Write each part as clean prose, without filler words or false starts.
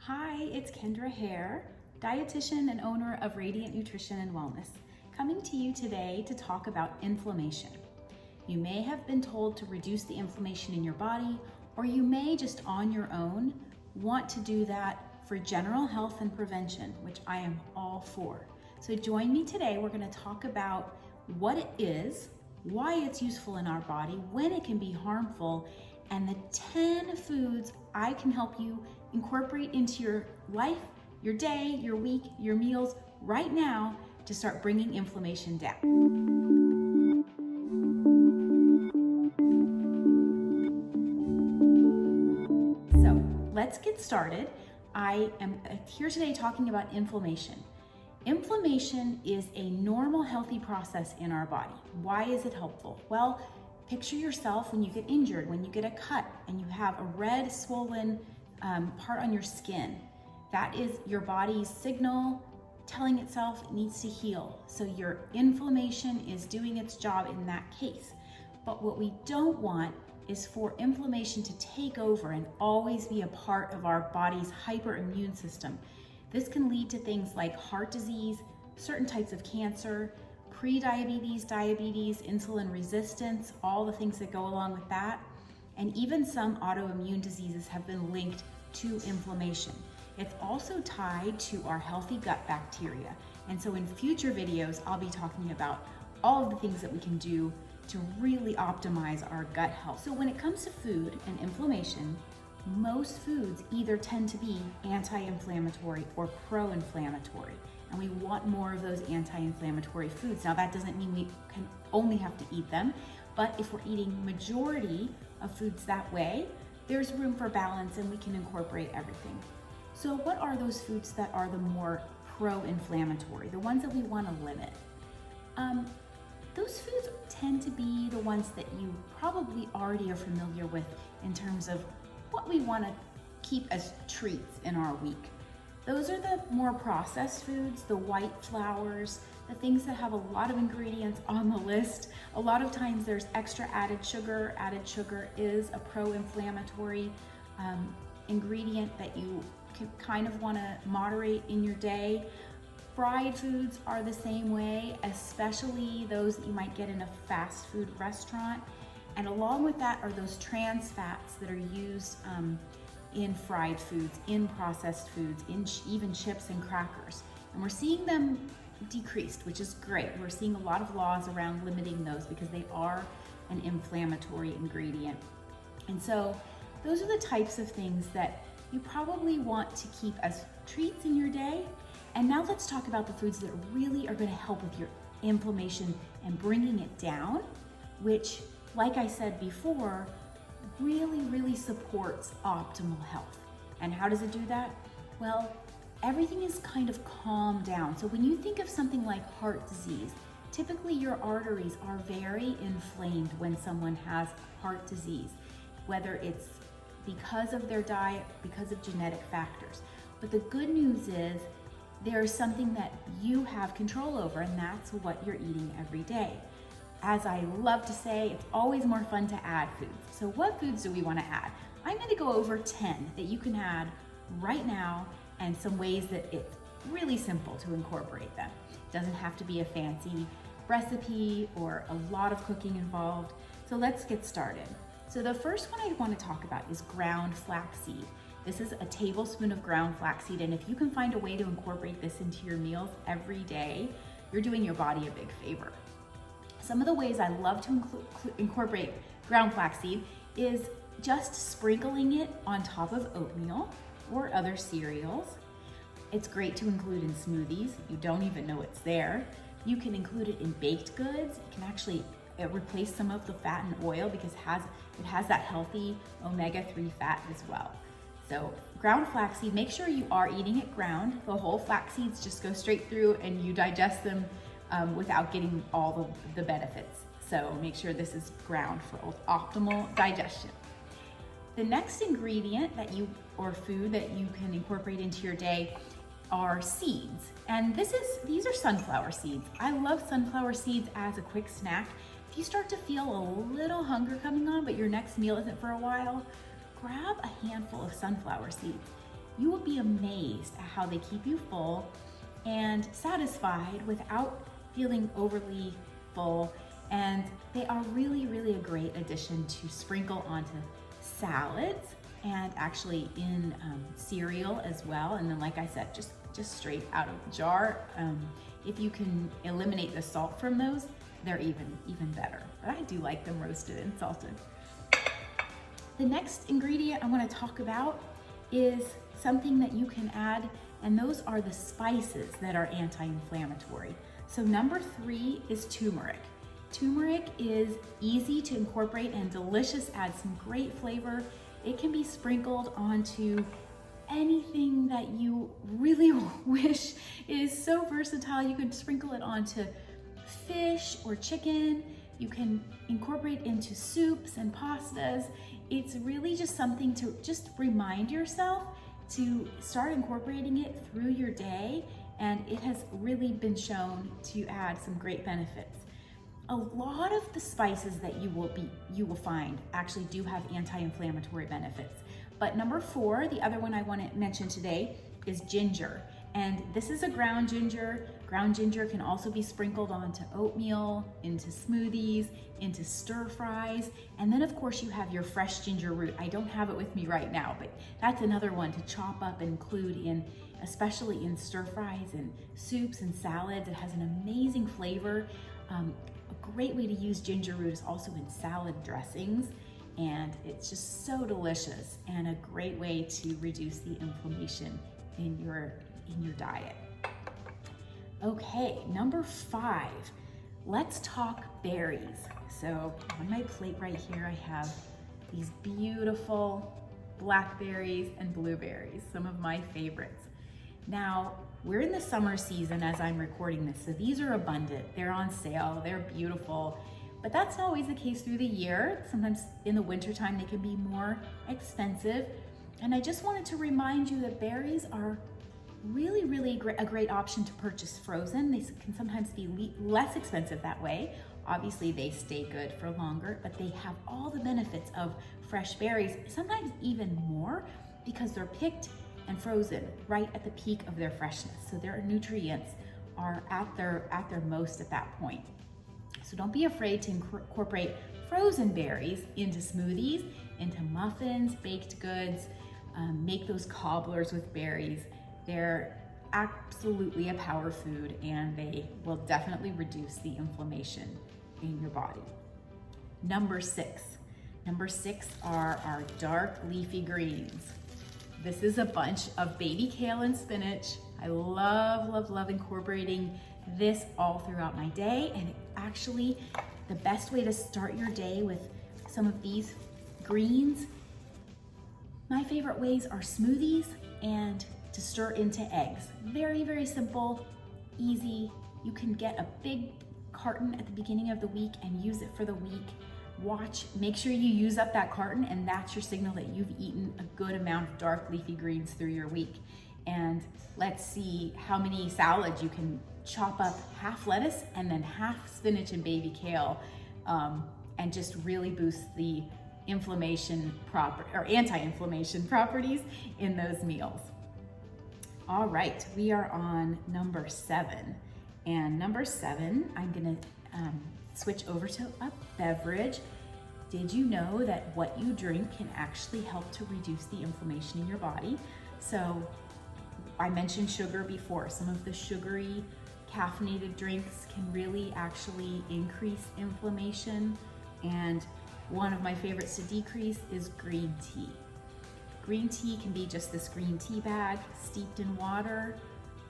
Hi, it's Kendra Hare, dietitian and owner of Radiant Nutrition and Wellness, coming to you today to talk about inflammation. You may have been told to reduce the inflammation in your body, or you may just on your own want to do that for general health and prevention, which I am all for. So join me today. We're going to talk about what it is, why it's useful in our body, when it can be harmful, and the 10 foods I can help you incorporate into your life, your day, your week, your meals right now to start bringing inflammation down. So let's get started. I am here today talking about inflammation. Inflammation is a normal, healthy process in our body. Why is it helpful? Well, picture yourself when you get injured, when you get a cut and you have a red, swollen part on your skin. That is your body's signal telling itself it needs to heal. So your inflammation is doing its job in that case. But what we don't want is for inflammation to take over and always be a part of our body's hyperimmune system. This can lead to things like heart disease, certain types of cancer, pre-diabetes, diabetes, insulin resistance, all the things that go along with that. And even some autoimmune diseases have been linked to inflammation. It's also tied to our healthy gut bacteria. And so in future videos, I'll be talking about all of the things that we can do to really optimize our gut health. So when it comes to food and inflammation, most foods either tend to be anti-inflammatory or pro-inflammatory. And we want more of those anti-inflammatory foods. Now that doesn't mean we can only have to eat them, but if we're eating majority of foods that way, there's room for balance and we can incorporate everything. So what are those foods that are the more pro-inflammatory, the ones that we want to limit? Those foods tend to be the ones that you probably already are familiar with in terms of what we want to keep as treats in our week. Those are the more processed foods, the white flours, the things that have a lot of ingredients on the list. A lot of times there's extra added sugar. Added sugar is a pro-inflammatory ingredient that you can kind of want to moderate in your day. Fried foods are the same way, especially those that you might get in a fast food restaurant. And along with that are those trans fats that are used in fried foods, in processed foods, in even chips and crackers. And we're seeing them decreased, which is great. We're seeing a lot of laws around limiting those because they are an inflammatory ingredient. And so those are the types of things that you probably want to keep as treats in your day. And now let's talk about the foods that really are going to help with your inflammation and bringing it down, which, like I said before, really supports optimal health. And how does it do that? Well, everything is kind of calmed down. So when you think of something like heart disease, typically your arteries are very inflamed when someone has heart disease, whether it's because of their diet, because of genetic factors. But the good news is there's something that you have control over, and that's what you're eating every day. As I love to say, it's always more fun to add foods. So what foods do we want to add? I'm going to go over 10 that you can add right now and some ways that it's really simple to incorporate them. It doesn't have to be a fancy recipe or a lot of cooking involved. So let's get started. So the first one I want to talk about is ground flaxseed. This is a tablespoon of ground flaxseed, and if you can find a way to incorporate this into your meals every day, you're doing your body a big favor. Some of the ways I love to incorporate ground flaxseed is just sprinkling it on top of oatmeal or other cereals. It's great to include in smoothies. You don't even know it's there. You can include it in baked goods. You can actually replace some of the fat and oil because it has that healthy omega-3 fat as well. So ground flaxseed, make sure you are eating it ground. The whole flax seeds just go straight through and you digest them without getting all the benefits. So make sure this is ground for optimal digestion. The next ingredient or food that you can incorporate into your day are seeds. And these are sunflower seeds. I love sunflower seeds as a quick snack. If you start to feel a little hunger coming on, but your next meal isn't for a while, grab a handful of sunflower seeds. you will be amazed at how they keep you full and satisfied without feeling overly full. And they are really, really a great addition to sprinkle onto salads and actually in cereal as well. And then, like I said, just straight out of the jar. If you can eliminate the salt from those, they're even better. But I do like them roasted and salted. The next ingredient I want to talk about is something that you can add, and those are the spices that are anti-inflammatory. So number 3 is turmeric. Turmeric is easy to incorporate and delicious, adds some great flavor. It can be sprinkled onto anything that you really wish. It is so versatile. You could sprinkle it onto fish or chicken. You can incorporate into soups and pastas. It's really just something to just remind yourself to start incorporating it through your day, and it has really been shown to add some great benefits. A lot of the spices that you will find actually do have anti-inflammatory benefits. But number 4, the other one I want to mention today, is ginger. And this is a ground ginger. Ground ginger can also be sprinkled onto oatmeal, into smoothies, into stir fries. And then of course you have your fresh ginger root. I don't have it with me right now, but that's another one to chop up and include in, especially in stir fries and soups and salads. It has an amazing flavor. A great way to use ginger root is also in salad dressings, and it's just so delicious and a great way to reduce the inflammation in your diet. Okay, number 5, let's talk berries. So on my plate right here, I have these beautiful blackberries and blueberries, some of my favorites. Now, we're in the summer season as I'm recording this, so these are abundant. They're on sale, they're beautiful, but that's not always the case through the year. Sometimes in the wintertime, they can be more expensive. And I just wanted to remind you that berries are really a great option to purchase frozen. They can sometimes be less expensive that way. Obviously, they stay good for longer, but they have all the benefits of fresh berries, sometimes even more, because they're picked and frozen right at the peak of their freshness. So their nutrients are at their most at that point. So don't be afraid to incorporate frozen berries into smoothies, into muffins, baked goods, make those cobblers with berries. They're absolutely a power food, and they will definitely reduce the inflammation in your body. Number 6 are our dark leafy greens. This is a bunch of baby kale and spinach. I love incorporating this all throughout my day, and actually the best way to start your day with some of these greens, my favorite ways are smoothies and to stir into eggs. Very simple, easy. You can get a big carton at the beginning of the week and use it for the week. Make sure you use up that carton, and that's your signal that you've eaten a good amount of dark leafy greens through your week. And let's see how many salads you can chop up, half lettuce and then half spinach and baby kale, and just really boost the anti-inflammation properties in those meals. All right, we are on number 7. And number 7, I'm gonna switch over to a beverage. Did you know that what you drink can actually help to reduce the inflammation in your body? So I mentioned sugar before. Some of the sugary caffeinated drinks can really actually increase inflammation. And one of my favorites to decrease is green tea. Green tea can be just this green tea bag steeped in water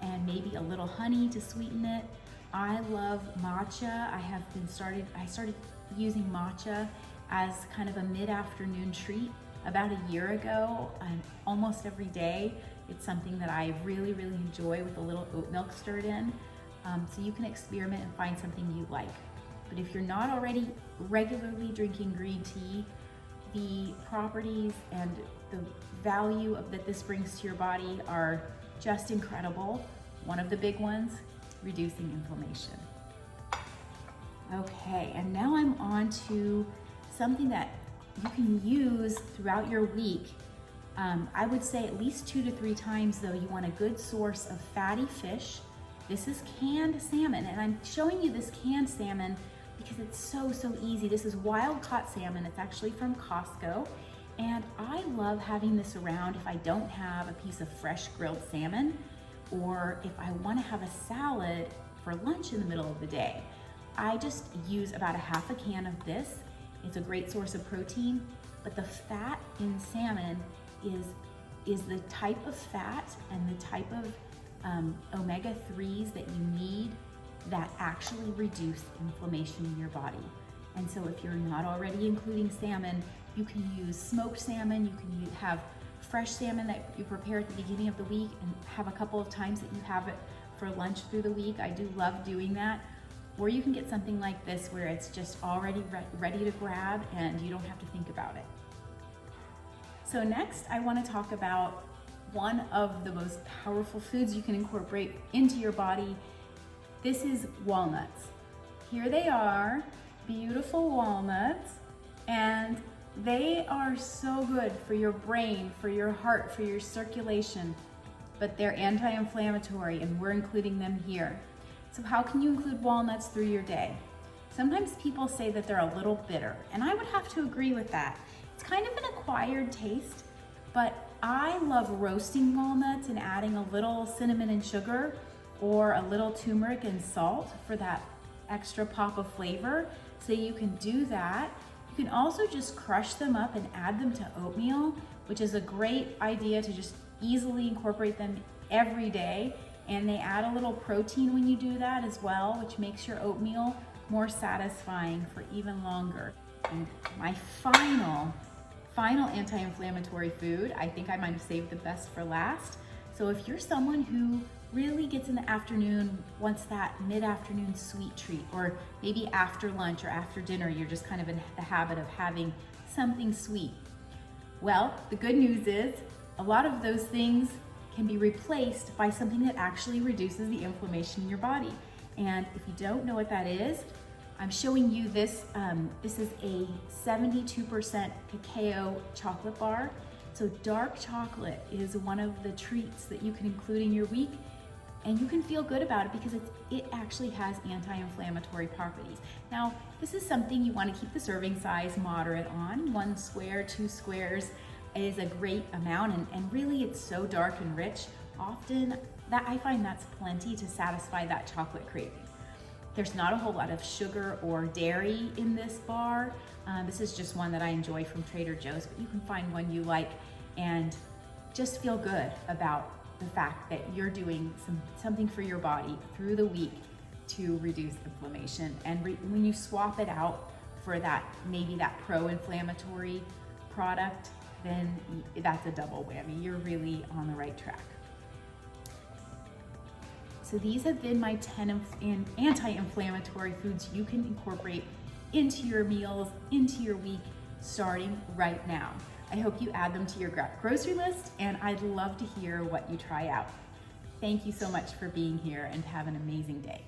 and maybe a little honey to sweeten it. I love matcha. I started using matcha as kind of a mid-afternoon treat about a year ago, and almost every day. It's something that I really enjoy with a little oat milk stirred in. So you can experiment and find something you like. But if you're not already regularly drinking green tea, the properties and the value that this brings to your body are just incredible. One of the big ones, reducing inflammation. Okay, and now I'm on to something that you can use throughout your week I would say at least 2 to 3 times though, you want a good source of fatty fish. This is canned salmon, and I'm showing you this canned salmon because it's so easy. This is wild caught salmon. It's actually from Costco. And I love having this around if I don't have a piece of fresh grilled salmon, or if I want to have a salad for lunch in the middle of the day. I just use about a half a can of this. It's a great source of protein, but the fat in salmon is the type of fat and the type of omega-3s that you need that actually reduce inflammation in your body. And so if you're not already including salmon, you can use smoked salmon, you can have fresh salmon that you prepare at the beginning of the week and have a couple of times that you have it for lunch through the week. I do love doing that. Or you can get something like this where it's just already ready to grab and you don't have to think about it. So next, I want to talk about one of the most powerful foods you can incorporate into your body. This is walnuts. Here they are, beautiful walnuts, and they are so good for your brain, for your heart, for your circulation, but they're anti-inflammatory and we're including them here. So how can you include walnuts through your day? Sometimes people say that they're a little bitter, and I would have to agree with that. It's kind of an acquired taste, but I love roasting walnuts and adding a little cinnamon and sugar or a little turmeric and salt for that extra pop of flavor. So you can do that. You can also just crush them up and add them to oatmeal, which is a great idea to just easily incorporate them every day. And they add a little protein when you do that as well, which makes your oatmeal more satisfying for even longer. And my final anti-inflammatory food, I think I might have saved the best for last. So if you're someone who really gets in the afternoon, wants that mid-afternoon sweet treat, or maybe after lunch or after dinner, you're just kind of in the habit of having something sweet. Well, the good news is a lot of those things can be replaced by something that actually reduces the inflammation in your body. And if you don't know what that is, I'm showing you this. This is a 72% cacao chocolate bar. So dark chocolate is one of the treats that you can include in your week, and you can feel good about it because it actually has anti-inflammatory properties. Now, this is something you want to keep the serving size moderate on. 1 square, 2 squares is a great amount, and really it's so dark and rich. Often I find that's plenty to satisfy that chocolate craving. There's not a whole lot of sugar or dairy in this bar. This is just one that I enjoy from Trader Joe's, but you can find one you like and just feel good about the fact that you're doing something for your body through the week to reduce inflammation. And when you swap it out for maybe that pro-inflammatory product, then that's a double whammy. You're really on the right track. So these have been my 10 anti-inflammatory foods you can incorporate into your meals, into your week, starting right now. I hope you add them to your grocery list, and I'd love to hear what you try out. Thank you so much for being here, and have an amazing day.